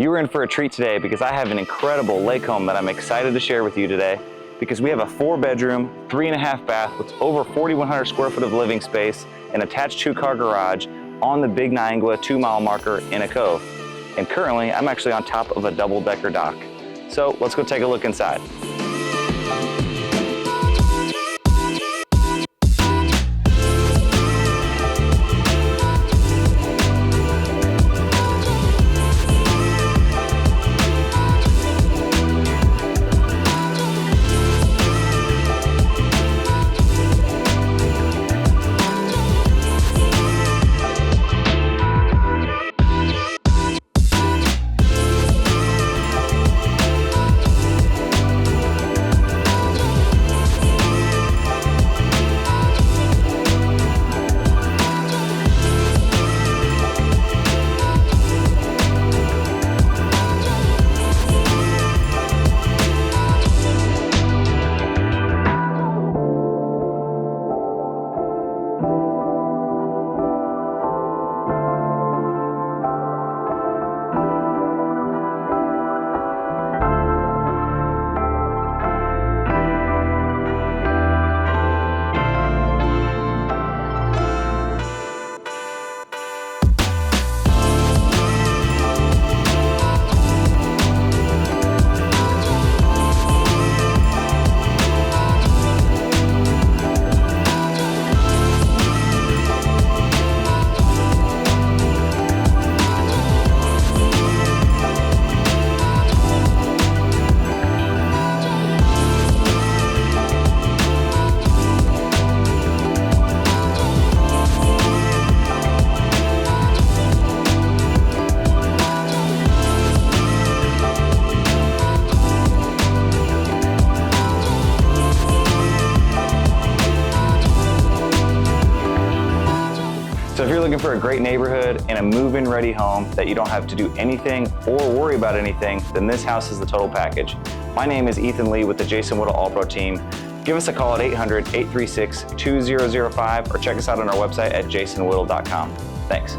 You are in for a treat today because I have an incredible lake home that I'm excited to share with you today, because we have a 4-bedroom, 3.5 bath with over 4,100 square foot of living space, an attached 2-car garage on the Big Niangua 2-mile marker in a cove. And currently, I'm actually on top of a double-decker dock. So let's go take a look inside. So if you're looking for a great neighborhood and a move-in ready home that you don't have to do anything or worry about anything, then this house is the total package. My name is Ethan Lee with the Jason Whittle All-Pro team. Give us a call at 800-836-2005 or check us out on our website at jasonwhittle.com. Thanks.